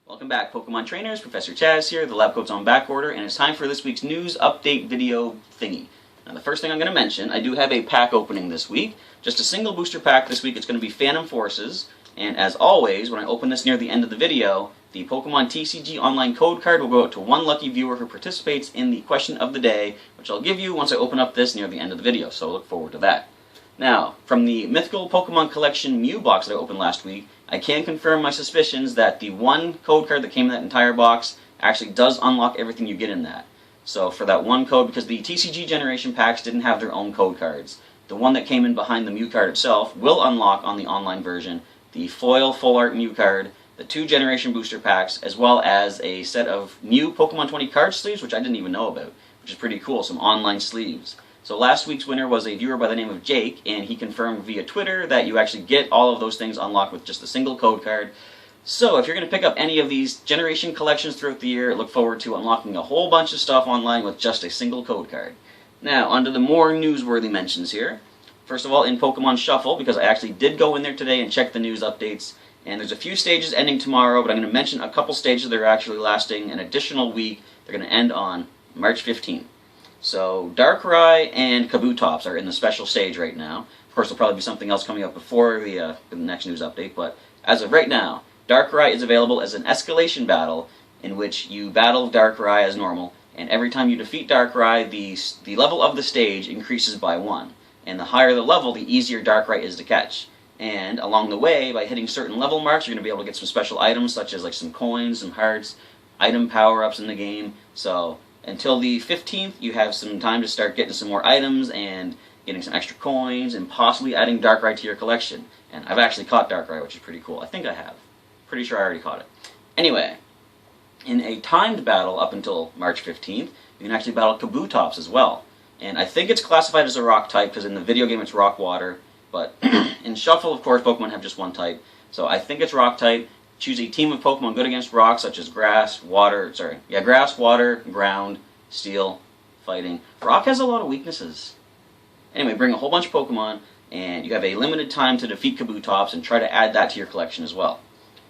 Welcome back, Pokemon Trainers. Professor Chaz here, the lab coat's on back order, and it's time for this week's news update video thingy. Now, the first thing I'm going to mention, I do have a pack opening this week. Just a single booster pack this week. It's going to be Phantom Forces, and as always, when I open this near the end of the video, the Pokemon TCG online code card will go out to one lucky viewer who participates in the question of the day, which I'll give you once I open up this near the end of the video, so look forward to that. Now, from the Mythical Pokemon Collection Mew box that I opened last week, I can confirm my suspicions that the one code card that came in that entire box actually does unlock everything you get in that. So for that one code, because the TCG generation packs didn't have their own code cards, the one that came in behind the Mew card itself will unlock on the online version the foil full art Mew card, the 2 generation booster packs, as well as a set of new Pokemon 20 card sleeves, which I didn't even know about, which is pretty cool, some online sleeves. So last week's winner was a viewer by the name of Jake, and he confirmed via Twitter that you actually get all of those things unlocked with just a single code card. So if you're going to pick up any of these generation collections throughout the year, look forward to unlocking a whole bunch of stuff online with just a single code card. Now, onto the more newsworthy mentions here. First of all, in Pokemon Shuffle, because I actually did go in there today and check the news updates, and there's a few stages ending tomorrow, but I'm going to mention a couple stages that are actually lasting an additional week. They're going to end on March 15th. So Darkrai and Kabutops are in the special stage right now. Of course, there'll probably be something else coming up before the next news update, but as of right now, Darkrai is available as an Escalation Battle in which you battle Darkrai as normal, and every time you defeat Darkrai, the level of the stage increases by 1. And the higher the level, the easier Darkrai is to catch. And along the way, by hitting certain level marks, you're going to be able to get some special items, such as like some coins, some hearts, item power-ups in the game. So until the 15th, you have some time to start getting some more items and getting some extra coins and possibly adding Darkrai to your collection. And I've actually caught Darkrai, which is pretty cool. I think I have. Pretty sure I already caught it. Anyway, in a timed battle up until March 15th, you can actually battle Kabutops as well. And I think it's classified as a rock type because in the video game it's rock water. But in Shuffle, of course, Pokemon have just one type. So I think it's rock type. Choose a team of Pokemon good against rocks, such as grass, water, ground, steel, fighting. Rock has a lot of weaknesses. Anyway, bring a whole bunch of Pokemon, and you have a limited time to defeat Kabutops and try to add that to your collection as well.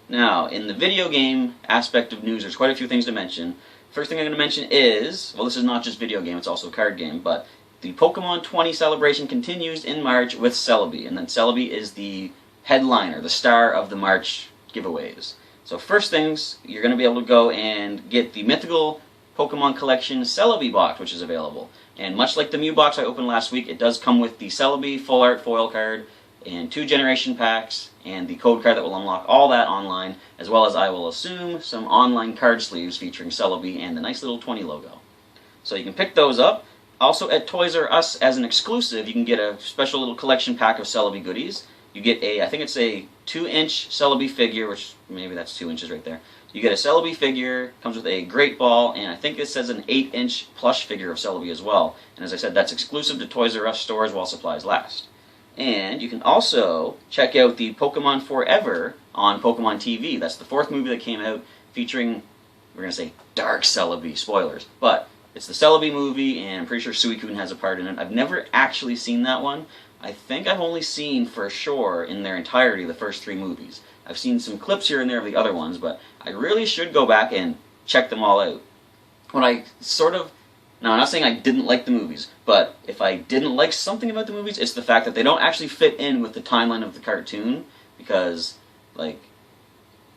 Now, in the video game aspect of news, there's quite a few things to mention. First thing I'm going to mention is, well, this is not just video game, it's also a card game, but the Pokemon 20 celebration continues in March with Celebi, and then Celebi is the headliner, the star of the March giveaways. So first things, you're going to be able to go and get the Mythical Pokemon Collection Celebi box, which is available. And much like the Mew box I opened last week, it does come with the Celebi full art foil card and 2 generation packs and the code card that will unlock all that online, as well as, I will assume, some online card sleeves featuring Celebi and the nice little 20 logo. So you can pick those up. Also at Toys R Us, as an exclusive, you can get a special little collection pack of Celebi goodies. You get a, I think it's a 2-inch Celebi figure, which maybe that's 2 inches right there. You get a Celebi figure, comes with a Great Ball, and I think it says an 8-inch plush figure of Celebi as well. And as I said, that's exclusive to Toys R Us stores while supplies last. And you can also check out the Pokemon Forever on Pokemon TV. That's the 4th movie that came out featuring, we're going to say, Dark Celebi, spoilers. But it's the Celebi movie, and I'm pretty sure Suicune has a part in it. I've never actually seen that one. I think I've only seen, for sure, in their entirety, the first 3 movies. I've seen some clips here and there of the other ones, but I really should go back and check them all out. When I sort of... Now, I'm not saying I didn't like the movies, but if I didn't like something about the movies, it's the fact that they don't actually fit in with the timeline of the cartoon, because, like,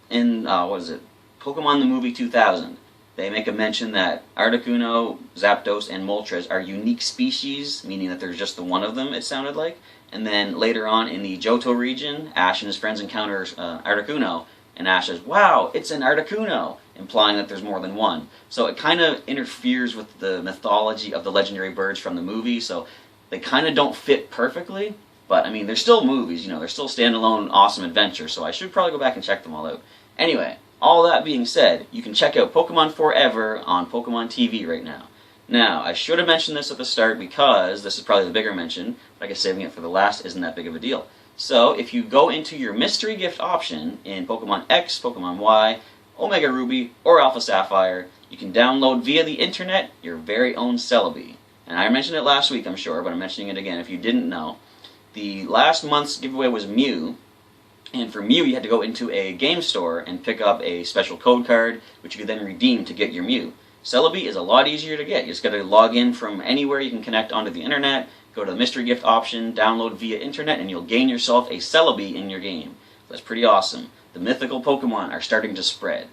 in, Pokemon the Movie 2000, they make a mention that Articuno, Zapdos, and Moltres are unique species, meaning that there's just the one of them, it sounded like. And then later on in the Johto region, Ash and his friends encounter Articuno, and Ash says, "Wow, it's an Articuno," implying that there's more than one. So it kind of interferes with the mythology of the legendary birds from the movie, so they kind of don't fit perfectly. But, I mean, they're still movies, they're still standalone awesome adventures, so I should probably go back and check them all out. Anyway, all that being said, you can check out Pokemon Forever on Pokemon TV right now. Now, I should have mentioned this at the start because this is probably the bigger mention, but I guess saving it for the last isn't that big of a deal. So, if you go into your mystery gift option in Pokemon X, Pokemon Y, Omega Ruby, or Alpha Sapphire, you can download via the internet your very own Celebi. And I mentioned it last week, I'm sure, but I'm mentioning it again if you didn't know. The last month's giveaway was Mew, And for Mew, you had to go into a game store and pick up a special code card, which you could then redeem to get your Mew. Celebi is a lot easier to get. You just got to log in from anywhere you can connect onto the internet, go to the mystery gift option, download via internet, and you'll gain yourself a Celebi in your game. That's pretty awesome. The mythical Pokemon are starting to spread.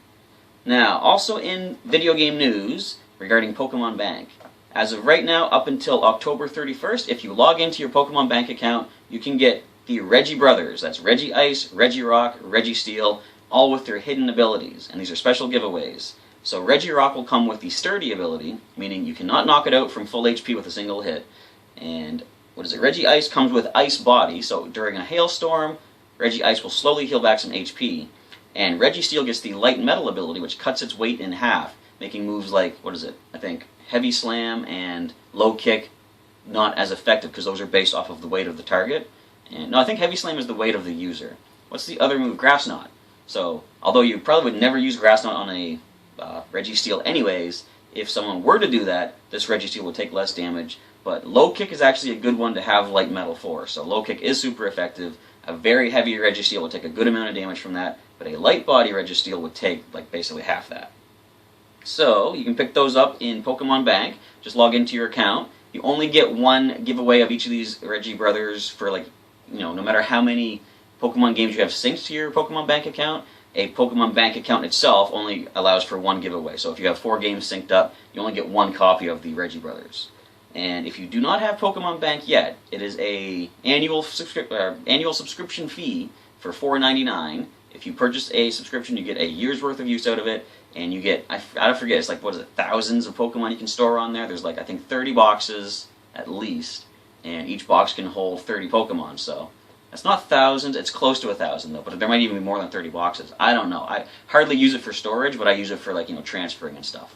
Now, also in video game news regarding Pokemon Bank. As of right now, up until October 31st, if you log into your Pokemon Bank account, you can get the Regi brothers. That's Regi Ice, Regi Rock, Regi Steel, all with their hidden abilities. And these are special giveaways. So Regi Rock will come with the Sturdy ability, meaning you cannot knock it out from full HP with a single hit. And what is it? Regi Ice comes with Ice Body, so during a hailstorm, Regi Ice will slowly heal back some HP. And Regi Steel gets the Light Metal ability, which cuts its weight in half, making moves like, what is it? I think Heavy Slam and Low Kick not as effective because those are based off of the weight of the target. And, no, I think Heavy Slam is the weight of the user. What's the other move? Grass Knot. So, although you probably would never use Grass Knot on a Regi Steel anyways, if someone were to do that, this Regi Steel would take less damage. But Low Kick is actually a good one to have Light Metal for. So Low Kick is super effective. A very heavy Regi Steel would take a good amount of damage from that, but a light body Regi Steel would take like basically half that. So you can pick those up in Pokemon Bank. Just log into your account. You only get one giveaway of each of these Regi brothers for no matter how many Pokemon games you have synced to your Pokemon Bank account. A Pokemon Bank account itself only allows for one giveaway. So if you have 4 games synced up, you only get one copy of the Regi brothers. And if you do not have Pokemon Bank yet, it is a annual subscription fee for $4.99. If you purchase a subscription, you get a year's worth of use out of it, and you get, I forget, it's like, what is it, thousands of Pokemon you can store on there. There's like, I think 30 boxes at least, and each box can hold 30 Pokemon, so it's not thousands, it's close to 1,000 though, but there might even be more than 30 boxes. I don't know. I hardly use it for storage, but I use it for transferring and stuff.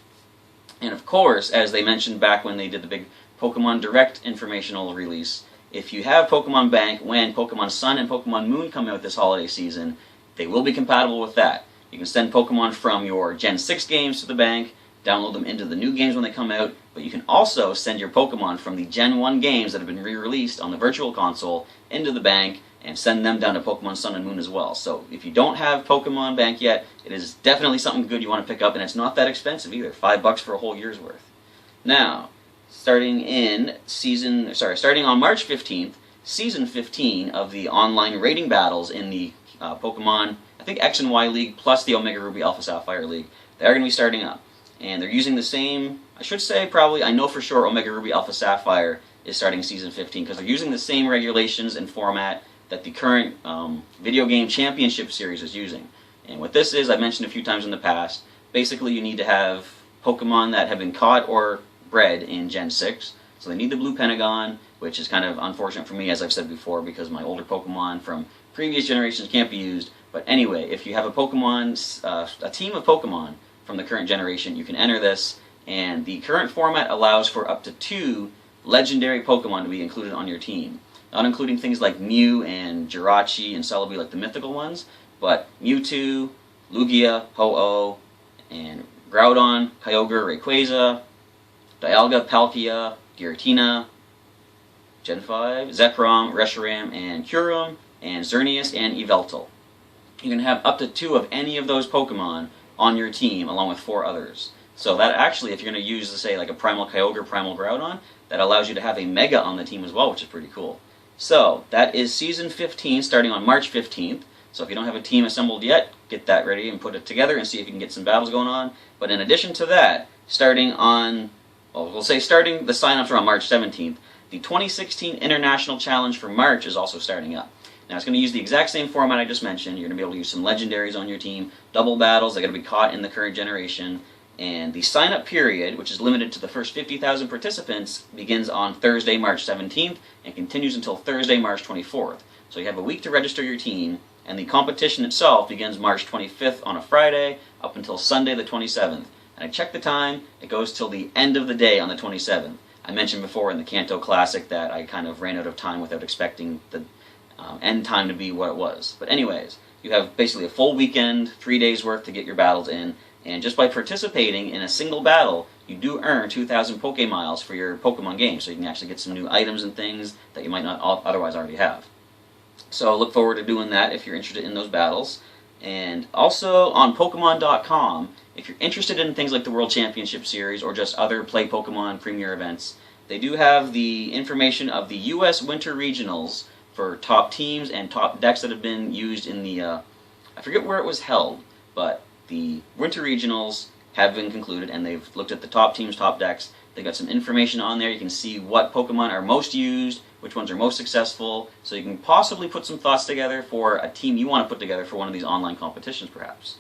And of course, as they mentioned back when they did the big Pokemon Direct informational release, if you have Pokemon Bank, when Pokemon Sun and Pokemon Moon come out this holiday season, they will be compatible with that. You can send Pokemon from your Gen 6 games to the bank, download them into the new games when they come out, but you can also send your Pokemon from the Gen 1 games that have been re-released on the Virtual Console into the bank and send them down to Pokemon Sun and Moon as well. So if you don't have Pokemon Bank yet, it is definitely something good you want to pick up, and it's not that expensive either. $5 for a whole year's worth. Now, starting on March 15th, Season 15 of the online rating battles in the Pokemon, I think X and Y League plus the Omega Ruby Alpha Sapphire League, they are going to be starting up. And they're using the same, I know for sure Omega Ruby Alpha Sapphire is starting Season 15 because they're using the same regulations and format that the current Video Game Championship Series is using. And what this is, I've mentioned a few times in the past, basically you need to have Pokemon that have been caught or bred in Gen 6. So they need the Blue Pentagon, which is kind of unfortunate for me, as I've said before, because my older Pokemon from previous generations can't be used. But anyway, if you have a team of Pokemon from the current generation, you can enter this, and the current format allows for up to 2 legendary Pokemon to be included on your team. Not including things like Mew and Jirachi and Celebi, like the mythical ones, but Mewtwo, Lugia, Ho-Oh, and Groudon, Kyogre, Rayquaza, Dialga, Palkia, Giratina, Gen 5, Zekrom, Reshiram, and Kyurem, and Xerneas, and Yveltal. You can have up to 2 of any of those Pokemon on your team, along with 4 others. So that actually, if you're going to use, say, like a Primal Kyogre, Primal Groudon, that allows you to have a Mega on the team as well, which is pretty cool. So, that is Season 15, starting on March 15th. So if you don't have a team assembled yet, get that ready and put it together and see if you can get some battles going on. But in addition to that, starting the sign-ups are on March 17th, the 2016 International Challenge for March is also starting up. Now, it's going to use the exact same format I just mentioned. You're going to be able to use some legendaries on your team, double battles, they're going to be caught in the current generation. And the sign-up period, which is limited to the first 50,000 participants, begins on Thursday, March 17th, and continues until Thursday, March 24th. So you have a week to register your team, and the competition itself begins March 25th on a Friday, up until Sunday the 27th. And I checked the time, it goes till the end of the day on the 27th. I mentioned before in the Kanto Classic that I kind of ran out of time without expecting the end time to be what it was. But anyways, you have basically a full weekend, 3 days worth to get your battles in, and just by participating in a single battle, you do earn 2,000 Pokémiles for your Pokemon game, so you can actually get some new items and things that you might not otherwise already have. So look forward to doing that if you're interested in those battles. And also on Pokemon.com, if you're interested in things like the World Championship Series or just other Play Pokemon Premier events, they do have the information of the U.S. Winter Regionals for top teams and top decks that have been used in the, I forget where it was held, but the Winter Regionals have been concluded, and they've looked at the top teams, top decks. They got some information on there. You can see what Pokemon are most used, which ones are most successful, so you can possibly put some thoughts together for a team you want to put together for one of these online competitions, perhaps.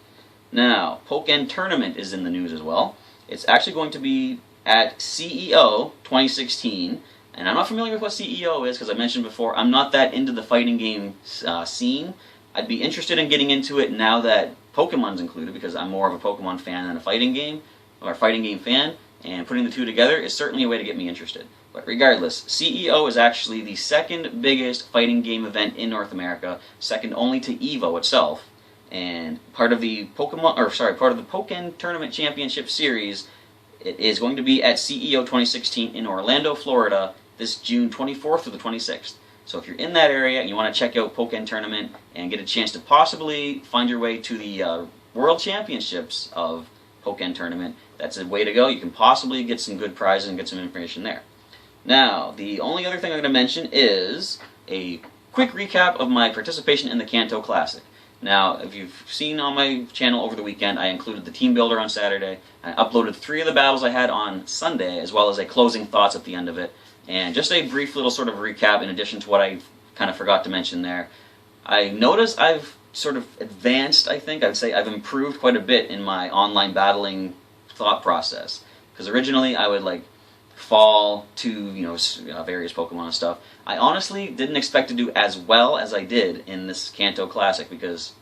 Now, Pokken Tournament is in the news as well. It's actually going to be at CEO 2016, and I'm not familiar with what CEO is because I mentioned before, I'm not that into the fighting game scene. I'd be interested in getting into it now that Pokemon's included because I'm more of a Pokemon fan than a fighting game, or a fighting game fan, and putting the two together is certainly a way to get me interested. But regardless, CEO is actually the second biggest fighting game event in North America, second only to EVO itself, and part of the Pokken Tournament Championship Series. It is going to be at CEO 2016 in Orlando, Florida, this June 24th to the 26th. So if you're in that area and you want to check out Pokken Tournament and get a chance to possibly find your way to the World Championships of Pokken Tournament, that's a way to go. You can possibly get some good prizes and get some information there. Now, the only other thing I'm going to mention is a quick recap of my participation in the Kanto Classic. Now, if you've seen on my channel over the weekend, I included the team builder on Saturday. I uploaded 3 of the battles I had on Sunday, as well as a closing thoughts at the end of it. And just a brief little sort of recap in addition to what I kind of forgot to mention there. I noticed I've sort of advanced, I think. I'd say I've improved quite a bit in my online battling thought process. Because originally I would like fall to, various Pokemon and stuff. I honestly didn't expect to do as well as I did in this Kanto Classic because,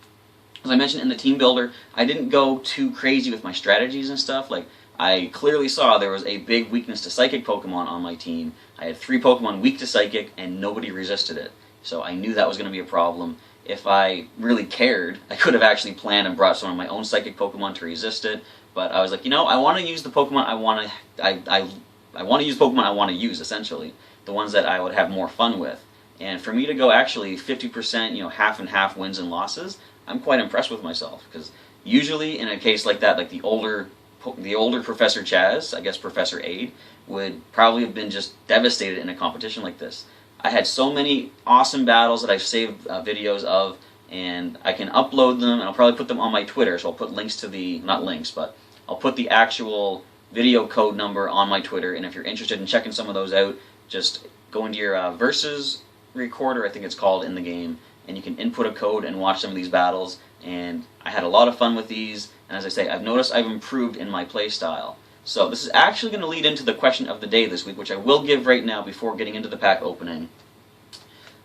as I mentioned in the team builder, I didn't go too crazy with my strategies and stuff. Like, I clearly saw there was a big weakness to Psychic Pokemon on my team. I had 3 Pokemon weak to Psychic, and nobody resisted it. So I knew that was going to be a problem. If I really cared, I could have actually planned and brought some of my own Psychic Pokemon to resist it. But I was like, I want to use the Pokemon I want to use Pokemon I want to use, essentially. The ones that I would have more fun with. And for me to go actually 50%, half and half wins and losses, I'm quite impressed with myself. Because usually in a case like that, like the older Professor Chaz, I guess Professor Aid, would probably have been just devastated in a competition like this. I had so many awesome battles that I've saved videos of, and I can upload them, and I'll probably put them on my Twitter, so I'll put links to not links, but I'll put the actual video code number on my Twitter, and if you're interested in checking some of those out, just go into your Versus recorder, I think it's called, in the game, and you can input a code and watch some of these battles, and I had a lot of fun with these, and as I say, I've noticed I've improved in my play style. So this is actually going to lead into the question of the day this week, which I will give right now before getting into the pack opening.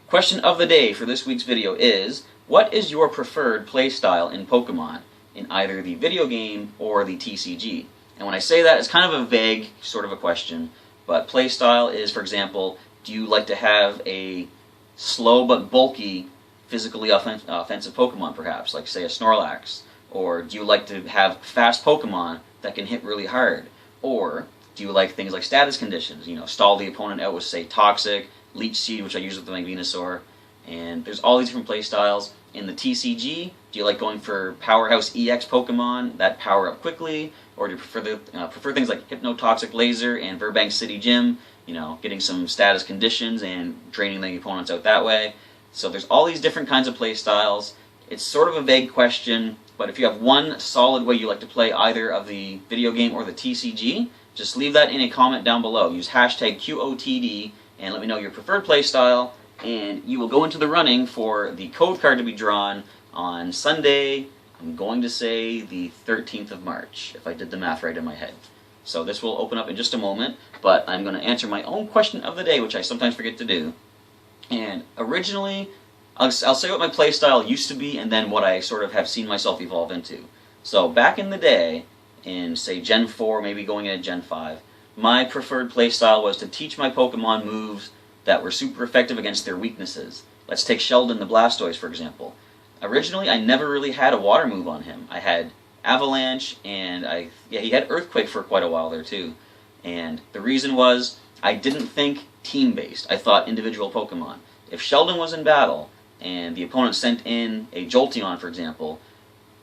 Question of the day for this week's video is, what is your preferred play style in Pokemon, in either the video game or the TCG? And when I say that, it's kind of a vague sort of a question, but play style is, for example, do you like to have a slow but bulky, physically offensive Pokemon, perhaps, like say a Snorlax? Or do you like to have fast Pokemon that can hit really hard? Or do you like things like status conditions? Stall the opponent out with, say, Toxic, Leech Seed, which I use with my Venusaur. And there's all these different play styles. In the TCG, do you like going for Powerhouse EX Pokemon that power up quickly? Or do you prefer things like Hypnotoxic Laser and Verbank City Gym, getting some status conditions and draining the opponents out that way? So there's all these different kinds of play styles. It's sort of a vague question, but if you have one solid way you like to play either of the video game or the TCG, just leave that in a comment down below. Use hashtag QOTD and let me know your preferred play style, and you will go into the running for the code card to be drawn on Sunday, I'm going to say the 13th of March, if I did the math right in my head. So this will open up in just a moment, but I'm going to answer my own question of the day, which I sometimes forget to do. And originally, I'll say what my playstyle used to be and then what I sort of have seen myself evolve into. So back in the day, in say Gen 4, maybe going into Gen 5, my preferred playstyle was to teach my Pokemon moves that were super effective against their weaknesses. Let's take Sheldon the Blastoise, for example. Originally, I never really had a water move on him. I had Avalanche, and he had Earthquake for quite a while there too. And the reason was, I didn't think team-based. I thought individual Pokemon. If Sheldon was in battle, and the opponent sent in a Jolteon, for example,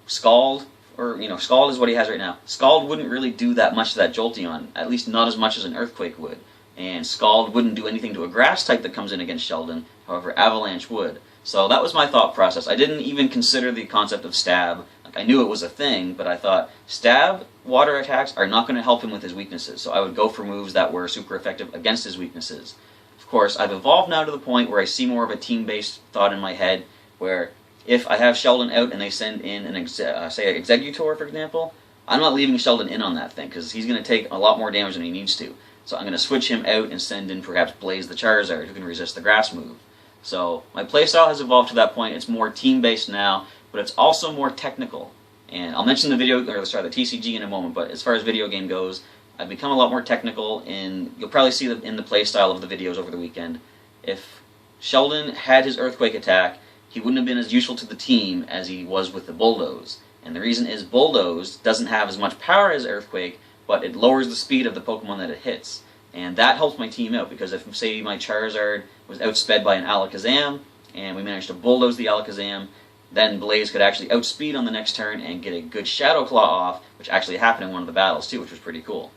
Scald, or Scald is what he has right now. Scald wouldn't really do that much to that Jolteon, at least not as much as an Earthquake would. And Scald wouldn't do anything to a Grass type that comes in against Sheldon, however Avalanche would. So that was my thought process. I didn't even consider the concept of Stab. Like, I knew it was a thing, but I thought Stab water attacks are not going to help him with his weaknesses, so I would go for moves that were super effective against his weaknesses. Of course, I've evolved now to the point where I see more of a team-based thought in my head, where if I have Sheldon out and they send in an say an Exeggutor, for example, I'm not leaving Sheldon in on that thing, because he's going to take a lot more damage than he needs to. So I'm going to switch him out and send in perhaps Blaze the Charizard, who can resist the Grass move. So my playstyle has evolved to that point. It's more team-based now, but it's also more technical. And I'll mention the TCG in a moment, but as far as video game goes, I've become a lot more technical, and you'll probably see in the playstyle of the videos over the weekend. If Sheldon had his Earthquake attack, he wouldn't have been as useful to the team as he was with the Bulldoze. And the reason is Bulldoze doesn't have as much power as Earthquake, but it lowers the speed of the Pokemon that it hits. And that helps my team out, because if, say, my Charizard was outsped by an Alakazam, and we managed to bulldoze the Alakazam, then Blaze could actually outspeed on the next turn and get a good Shadow Claw off, which actually happened in one of the battles too, which was pretty cool.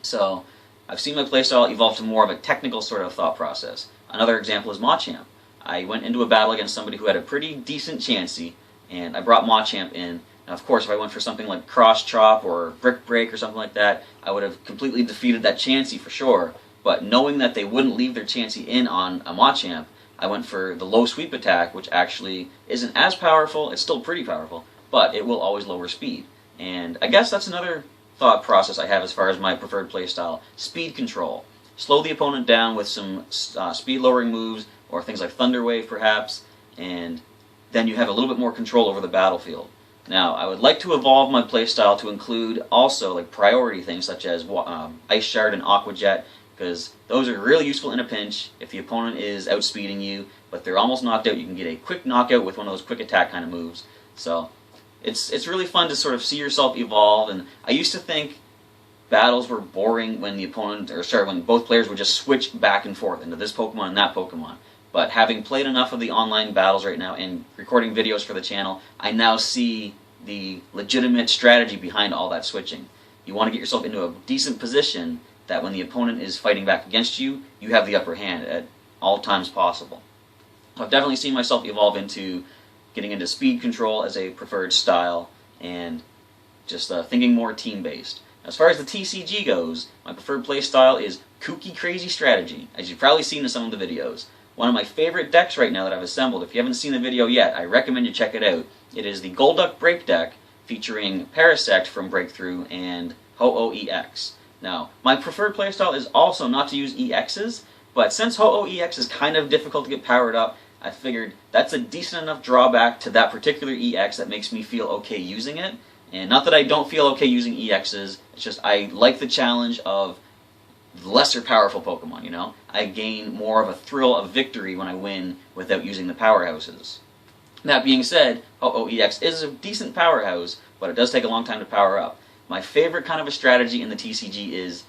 So, I've seen my playstyle evolve to more of a technical sort of thought process. Another example is Machamp. I went into a battle against somebody who had a pretty decent Chansey, and I brought Machamp in. Now, of course, if I went for something like Cross Chop or Brick Break or something like that, I would have completely defeated that Chansey for sure. But knowing that they wouldn't leave their Chansey in on a Machamp, I went for the low sweep attack, which actually isn't as powerful. It's still pretty powerful, but it will always lower speed. And I guess that's another thought process I have as far as my preferred playstyle. Speed control. Slow the opponent down with some speed-lowering moves, or things like Thunder Wave perhaps, and then you have a little bit more control over the battlefield. Now, I would like to evolve my playstyle to include also like priority things such as Ice Shard and Aqua Jet, because those are really useful in a pinch if the opponent is outspeeding you, but they're almost knocked out. You can get a quick knockout with one of those quick attack kind of moves. So it's really fun to sort of see yourself evolve, and I used to think battles were boring when when both players would just switch back and forth into this Pokemon and that Pokemon. But having played enough of the online battles right now and recording videos for the channel, I now see the legitimate strategy behind all that switching. You want to get yourself into a decent position that when the opponent is fighting back against you, you have the upper hand at all times possible. So I've definitely seen myself evolve into getting into speed control as a preferred style, and just thinking more team-based. As far as the TCG goes, my preferred play style is kooky crazy strategy, as you've probably seen in some of the videos. One of my favorite decks right now that I've assembled, if you haven't seen the video yet, I recommend you check it out. It is the Golduck Break deck featuring Parasect from Breakthrough and Ho-Oh EX. Now, my preferred playstyle is also not to use EXs, but since Ho-Oh EX is kind of difficult to get powered up, I figured that's a decent enough drawback to that particular EX that makes me feel okay using it. And not that I don't feel okay using EXs, it's just I like the challenge of lesser powerful Pokemon, you know? I gain more of a thrill of victory when I win without using the powerhouses. That being said, Ho-Oh EX is a decent powerhouse, but it does take a long time to power up. My favorite kind of a strategy in the TCG is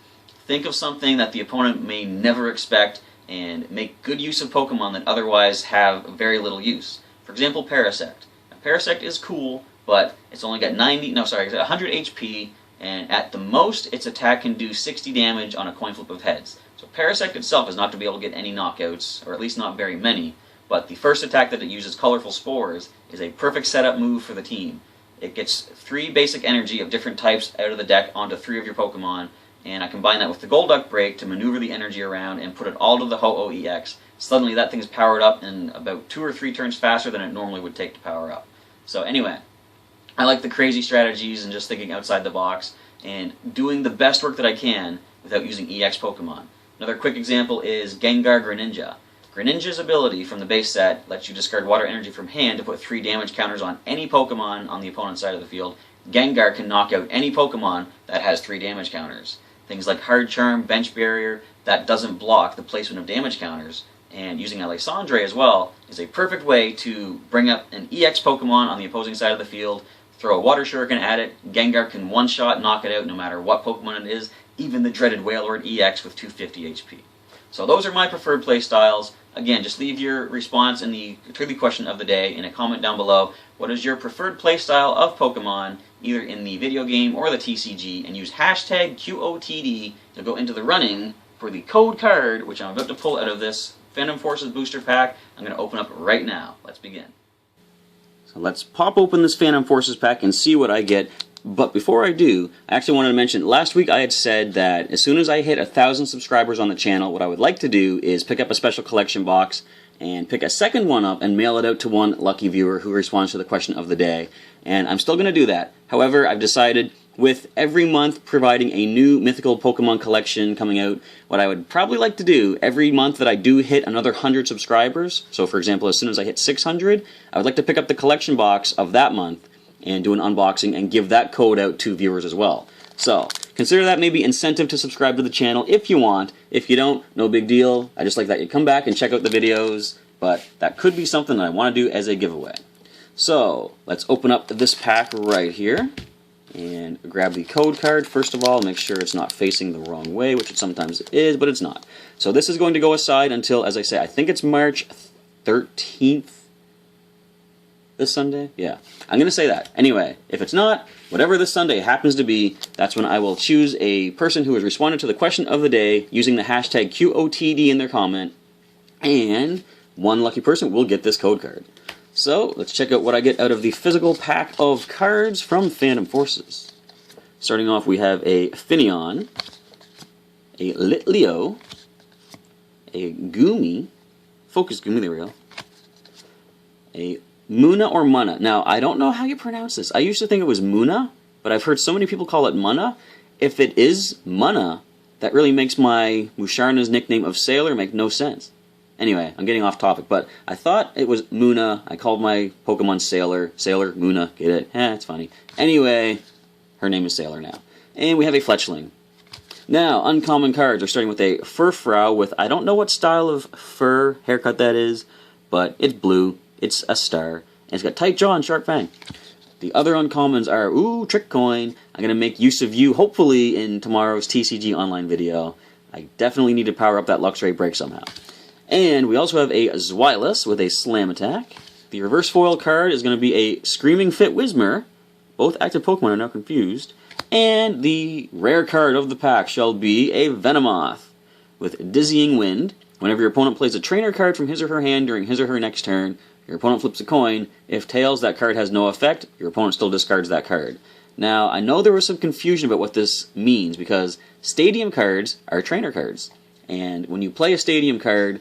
think of something that the opponent may never expect and make good use of Pokemon that otherwise have very little use. For example, Parasect. Now, Parasect is cool, but it's only got 100 HP, and at the most, its attack can do 60 damage on a coin flip of heads. So Parasect itself is not to be able to get any knockouts, or at least not very many, but the first attack that it uses, Colorful Spores, is a perfect setup move for the team. It gets 3 basic energy of different types out of the deck onto 3 of your Pokemon, and I combine that with the Golduck Break to maneuver the energy around and put it all to the Ho-Oh EX. Suddenly that thing is powered up in about 2 or 3 turns faster than it normally would take to power up. So anyway, I like the crazy strategies and just thinking outside the box and doing the best work that I can without using EX Pokemon. Another quick example is Gengar Greninja. Greninja's ability from the base set lets you discard water energy from hand to put 3 damage counters on any Pokemon on the opponent's side of the field. Gengar can knock out any Pokemon that has 3 damage counters. Things like Hard Charm, Bench Barrier, that doesn't block the placement of damage counters. And using Alexandre as well is a perfect way to bring up an EX Pokemon on the opposing side of the field, throw a Water Shuriken at it, Gengar can one-shot knock it out no matter what Pokemon it is, even the dreaded Wailord EX with 250 HP. So those are my preferred playstyles. Again, just leave your response in the trivia question of the day in a comment down below. What is your preferred playstyle of Pokemon, either in the video game or the TCG, and use hashtag QOTD to go into the running for the code card, which I'm about to pull out of this Phantom Forces booster pack. I'm going to open up right now. Let's begin. So let's pop open this Phantom Forces pack and see what I get. But before I do, I actually wanted to mention, last week I had said that as soon as I hit 1,000 subscribers on the channel, what I would like to do is pick up a special collection box and pick a second one up and mail it out to one lucky viewer who responds to the question of the day. And I'm still going to do that. However, I've decided with every month providing a new Mythical Pokemon collection coming out, what I would probably like to do every month that I do hit another 100 subscribers, so for example as soon as I hit 600, I would like to pick up the collection box of that month and do an unboxing and give that code out to viewers as well. So, consider that maybe incentive to subscribe to the channel if you want. If you don't, no big deal. I just like that you come back and check out the videos, but that could be something that I want to do as a giveaway. So, let's open up this pack right here and grab the code card. First of all, make sure it's not facing the wrong way, which it sometimes is, but it's not. So this is going to go aside until, as I say, I think it's March 13th. This Sunday? Yeah. I'm going to say that. Anyway, if it's not, whatever this Sunday happens to be, that's when I will choose a person who has responded to the question of the day using the hashtag QOTD in their comment, and one lucky person will get this code card. So, let's check out what I get out of the physical pack of cards from Phantom Forces. Starting off, we have a Finneon, a Litleo, a Goomy, Focus Goomy, there we go, a Muna or Munna. Now, I don't know how you pronounce this. I used to think it was Muna, but I've heard so many people call it Munna. If it is Munna, that really makes my Musharna's nickname of Sailor make no sense. Anyway, I'm getting off topic, but I thought it was Muna. I called my Pokemon Sailor. Sailor, Muna, get it? It's funny. Anyway, her name is Sailor now. And we have a Fletchling. Now, uncommon cards are starting with a Furfrou with, I don't know what style of fur haircut that is, but it's blue. It's a star, and it's got tight jaw and sharp fang. The other uncommons are, ooh, Trick Coin. I'm going to make use of you, hopefully, in tomorrow's TCG online video. I definitely need to power up that Luxray break somehow. And we also have a Zweilous with a Slam Attack. The reverse foil card is going to be a Screaming Fit Whismur. Both active Pokemon are now confused. And the rare card of the pack shall be a Venomoth with Dizzying Wind. Whenever your opponent plays a trainer card from his or her hand during his or her next turn, your opponent flips a coin. If tails, that card has no effect. Your opponent still discards that card. Now, I know there was some confusion about what this means because stadium cards are trainer cards. And when you play a stadium card,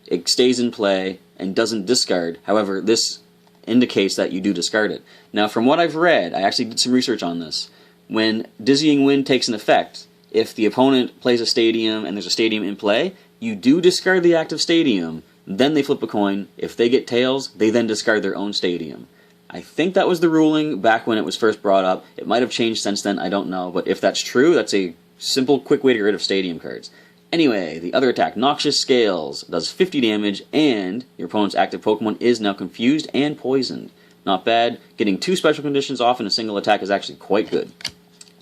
it stays in play and doesn't discard. However, this indicates that you do discard it. Now, from what I've read, I actually did some research on this. When Dizzying Wind takes an effect, if the opponent plays a stadium and there's a stadium in play, you do discard the active stadium. Then they flip a coin. If they get tails, they then discard their own stadium. I think that was the ruling back when it was first brought up. It might have changed since then, I don't know. But if that's true, that's a simple, quick way to get rid of stadium cards. Anyway, the other attack, Noxious Scales, does 50 damage, and your opponent's active Pokemon is now confused and poisoned. Not bad. Getting 2 special conditions off in a single attack is actually quite good.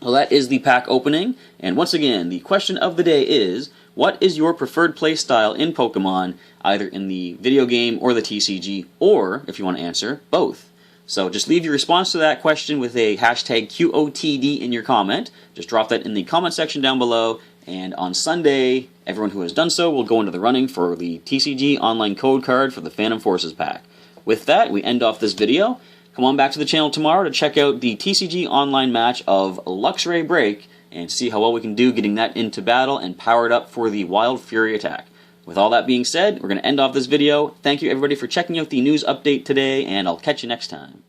Well, that is the pack opening. And once again, the question of the day is, what is your preferred playstyle in Pokemon, either in the video game or the TCG, or, if you want to answer, both? So just leave your response to that question with a hashtag QOTD in your comment. Just drop that in the comment section down below, and on Sunday, everyone who has done so will go into the running for the TCG online code card for the Phantom Forces pack. With that, we end off this video. Come on back to the channel tomorrow to check out the TCG online match of Luxray Break, and see how well we can do getting that into battle and powered up for the Wild Fury attack. With all that being said, we're going to end off this video. Thank you everybody for checking out the news update today, and I'll catch you next time.